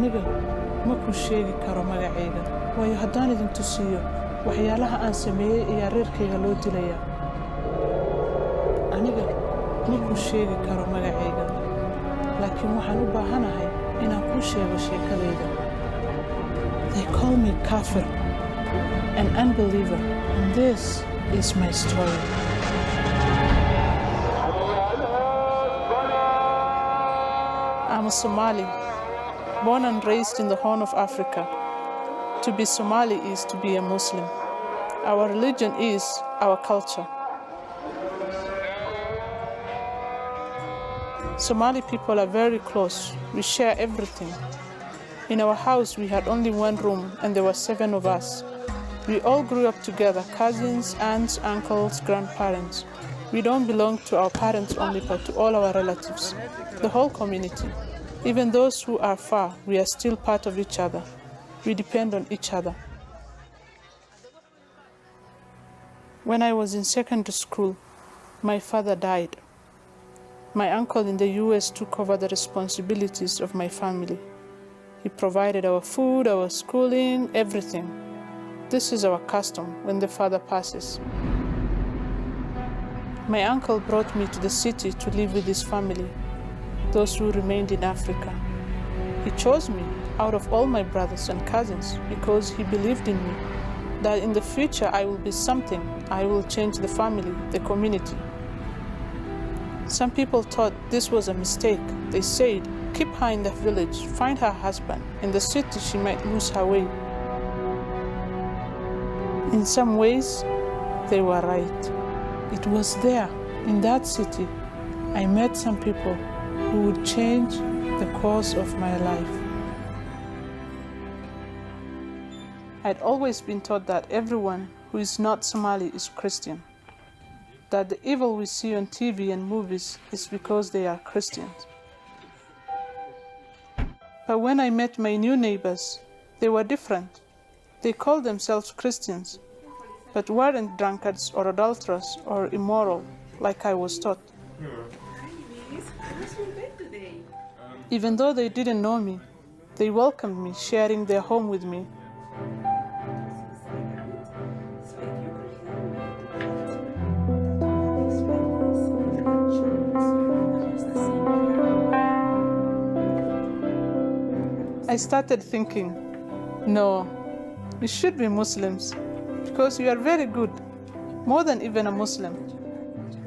aniga ma ku sheegi karo magacayga waayo haddaan idin tusiyo waxyaalaha aan sameeyay ayaa reerkayga loo dilayaa aniga ma ku sheegi karo magacayga laakiin waxaan u baahanahay inaan ku sheego sheekadayda They call me kafir, an unbeliever, and this is my story. I'm a Somali, born and raised in the Horn of Africa. To be Somali is to be a Muslim. Our religion is our culture. Somali people are very close. We share everything. In our house, we had only one room, and there were 7 of us. We all grew up together, cousins, aunts, uncles, grandparents. We don't belong to our parents only, but to all our relatives, the whole community. Even those who are far, we are still part of each other. We depend on each other. When I was in secondary school, my father died. My uncle in the US took over the responsibilities of my family. He provided our food, our schooling, everything. This is our custom when the father passes. My uncle brought me to the city to live with his family, those who remained in Africa. He chose me out of all my brothers and cousins because he believed in me, that in the future I will be something. I will change the family, the community. Some people thought this was a mistake. They said, keep her in the village, find her husband. In the city, she might lose her way. In some ways, they were right. It was there, in that city, I met some people who would change the course of my life. I'd always been taught that everyone who is not Somali is Christian, that the evil we see on TV and movies is because they are Christians. But when I met my new neighbors, they were different. They called themselves Christians, but weren't drunkards or adulterers or immoral, like I was taught. Even though they didn't know me, they welcomed me, sharing their home with me. I started thinking, no, you should be Muslims because you are very good, more than even a Muslim.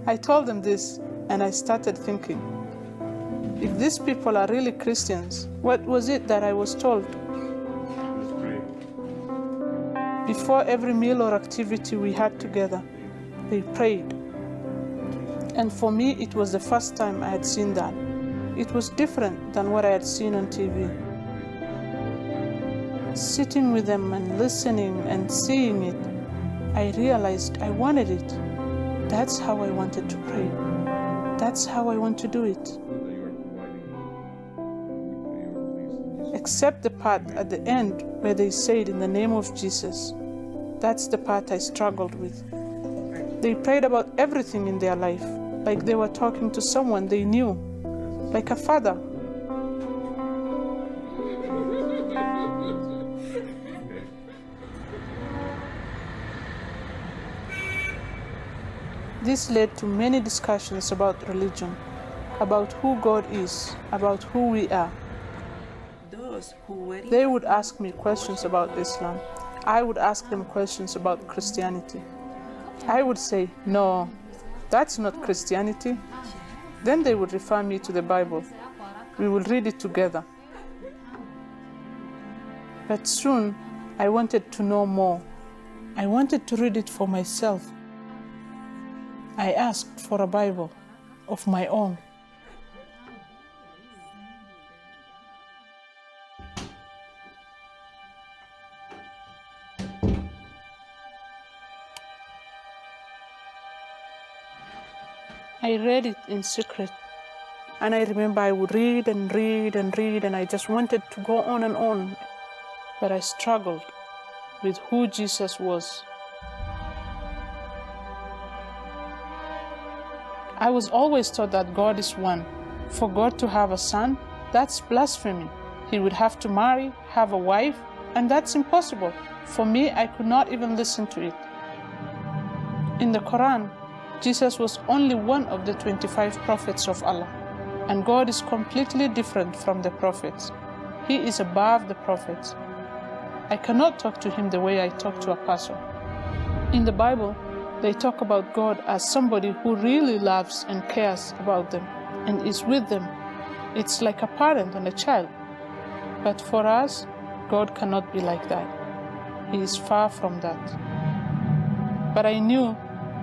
I told them this and I started thinking, if these people are really Christians, what was it that I was told? Before every meal or activity we had together, they prayed. And for me, it was the first time I had seen that. It was different than what I had seen on TV. Sitting with them and listening and seeing it, I realized I wanted it. That's how I wanted to pray. That's how I want to do it. Except the part at the end where they said in the name of Jesus. That's the part I struggled with. They prayed about everything in their life, like they were talking to someone they knew, like a father. This led to many discussions about religion, about who God is, about who we are. They would ask me questions about Islam. I would ask them questions about Christianity. I would say, no, that's not Christianity. Then they would refer me to the Bible. We will read it together. But soon, I wanted to know more. I wanted to read it for myself. I asked for a Bible of my own. I read it in secret, and I remember I would read and read and read, and I just wanted to go on and on, but I struggled with who Jesus was. I was always taught that God is one. For God to have a son, that's blasphemy. He would have to marry, have a wife, and that's impossible. For me, I could not even listen to it. In the Quran, Jesus was only one of the 25 prophets of Allah, and God is completely different from the prophets. He is above the prophets. I cannot talk to him the way I talk to a person. In the Bible, they talk about God as somebody who really loves and cares about them and is with them. It's like a parent and a child. But for us, God cannot be like that. He is far from that. But I knew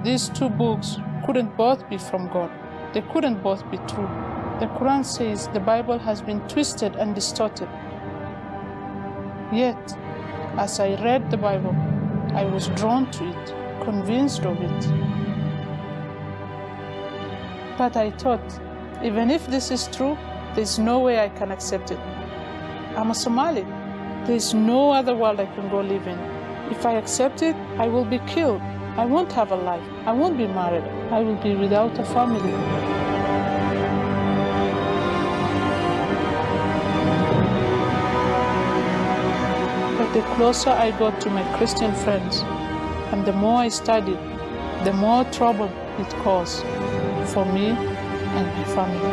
these two books couldn't both be from God. They couldn't both be true. The Quran says the Bible has been twisted and distorted. Yet, as I read the Bible, I was drawn to it, convinced of it. But I thought, even if this is true, there's no way I can accept it. I'm a Somali. There's no other world I can go live in. If I accept it, I will be killed. I won't have a life. I won't be married. I will be without a family. But the closer I got to my Christian friends, and the more I studied, the more trouble it caused for me and my family.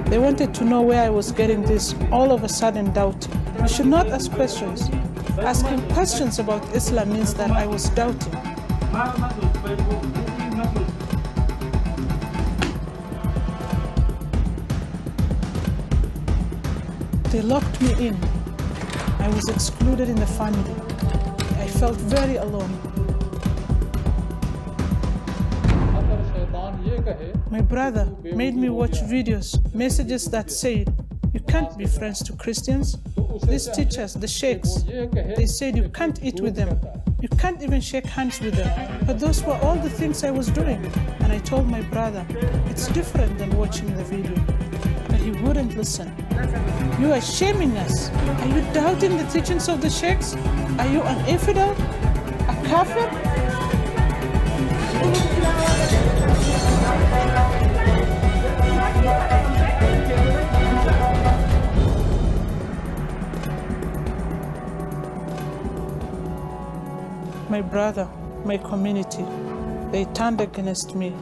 They wanted to know where I was getting this all of a sudden doubt. You should not ask questions. Asking questions about Islam means that I was doubting. They locked me in. I was excluded in the family. I felt very alone. My brother made me watch videos, messages that said, you can't be friends to Christians. These teachers, the sheikhs, they said you can't eat with them. You can't even shake hands with them. But those were all the things I was doing. And I told my brother, it's different than watching the video. But he wouldn't listen. You are shaming us. Are you doubting the teachings of the sheikhs? Are you an infidel? A kafir? My brother, my community, they turned against me.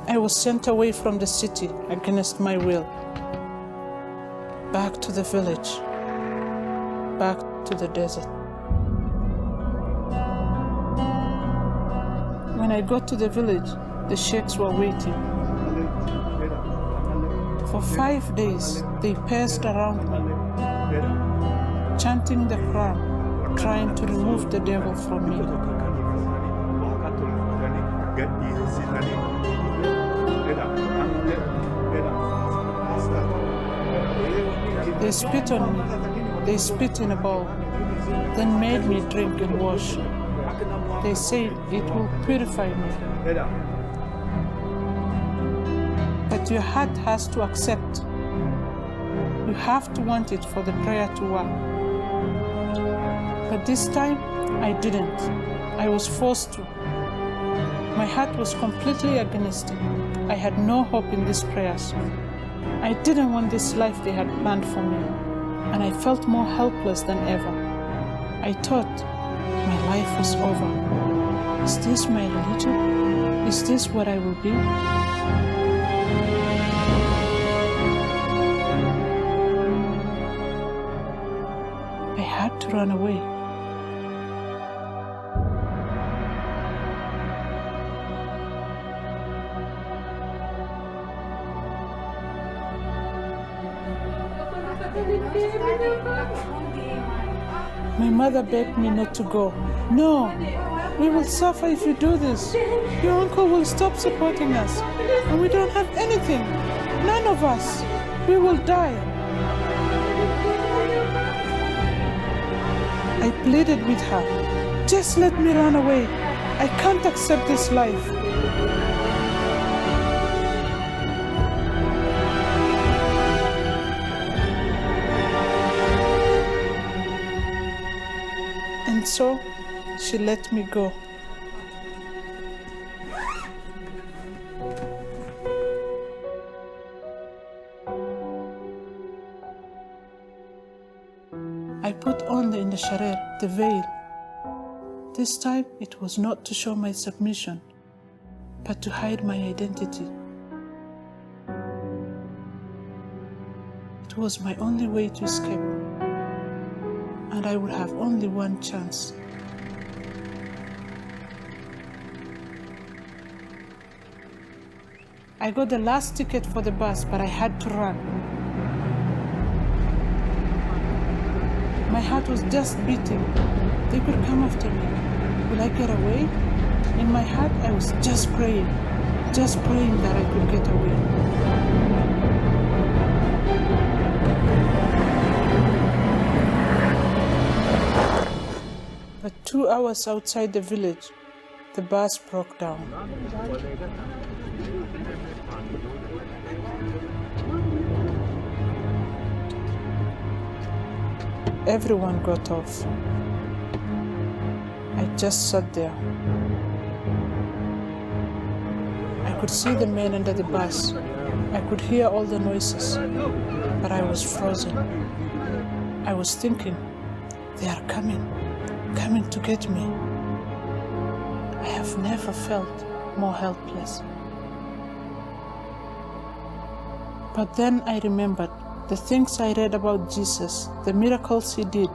I was sent away from the city against my will. Back to the village, back to the desert. When I got to the village, the sheikhs were waiting. For 5 days, they passed around me, chanting the Quran, trying to remove the devil from me. They spit on me, they spit in a bowl, then made me drink and wash. They said it will purify me. But your heart has to accept. You have to want it for the prayer to work. But this time, I didn't. I was forced to. My heart was completely against it. I had no hope in these prayers. I didn't want this life they had planned for me, and I felt more helpless than ever. I thought my life was over. Is this my religion? Is this what I will be? I had to run away. My mother begged me not to go. No, we will suffer if you do this. Your uncle will stop supporting us, and we don't have anything. None of us. We will die. I pleaded with her. Just let me run away. I can't accept this life. And so, she let me go. sharer, the veil. This time it was not to show my submission, but to hide my identity. It was my only way to escape, and I would have only one chance. I got the last ticket for the bus, but I had to run. My heart was just beating. They could come after me. Will I get away? In my heart, I was just praying that I could get away. But 2 hours outside the village, the bus broke down. Everyone got off. I just sat there. I could see the men under the bus. I could hear all the noises, but I was frozen. I was thinking, they are coming to get me. I have never felt more helpless. But then I remembered the things I read about Jesus, the miracles he did.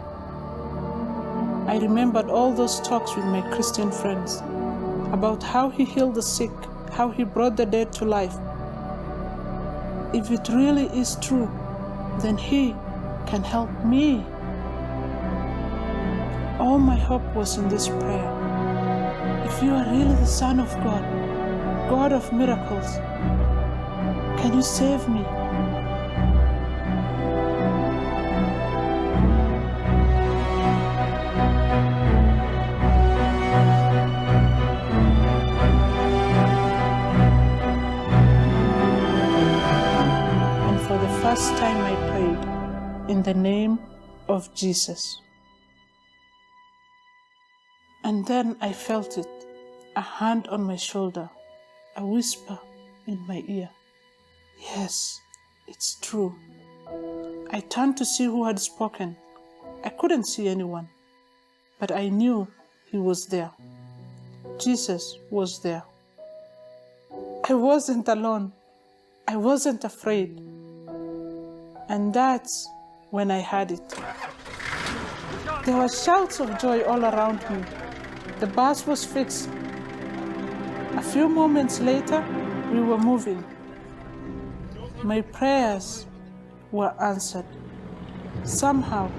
I remembered all those talks with my Christian friends about how he healed the sick, how he brought the dead to life. If it really is true, then he can help me. All my hope was in this prayer. If you are really the Son of God, God of miracles, can you save me? First time I prayed in the name of Jesus. And then I felt it, a hand on my shoulder, a whisper in my ear. Yes, it's true. I turned to see who had spoken. I couldn't see anyone, but I knew he was there. Jesus was there. I wasn't alone. I wasn't afraid. And that's when I had it. There were shouts of joy all around me. The bus was fixed. A few moments later, we were moving. My prayers were answered. Somehow,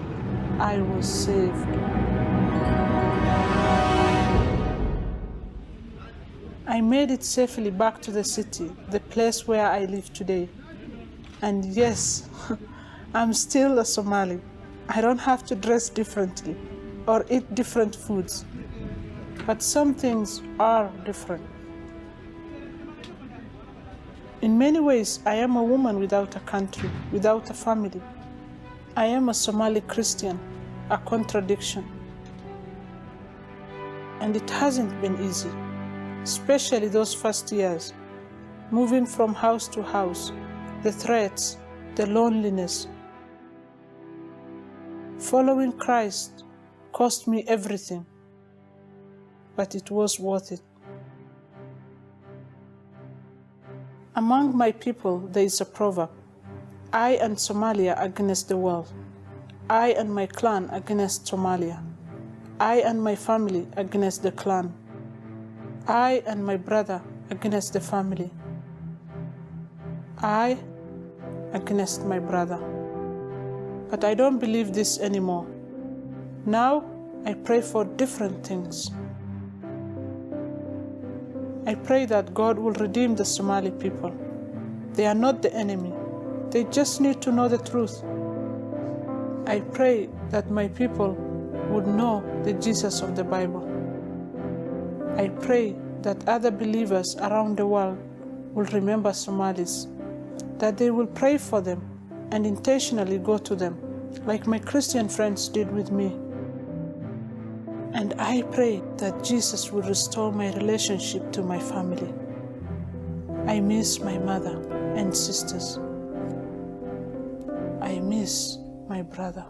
I was saved. I made it safely back to the city, the place where I live today. And yes, I'm still a Somali. I don't have to dress differently or eat different foods. But some things are different. In many ways, I am a woman without a country, without a family. I am a Somali Christian, a contradiction. And it hasn't been easy, especially those first years, moving from house to house, the threats, the loneliness. Following Christ cost me everything, but it was worth it. Among my people, there is a proverb: I and Somalia against the world. I and my clan against Somalia. I and my family against the clan. I and my brother against the family. I against my brother. But I don't believe this anymore. Now I pray for different things. I pray that God will redeem the Somali people. They are not the enemy. They just need to know the truth. I pray that my people would know the Jesus of the Bible. I pray that other believers around the world will remember Somalis, that they will pray for them and intentionally go to them, like my Christian friends did with me. And I pray that Jesus will restore my relationship to my family. I miss my mother and sisters. I miss my brother.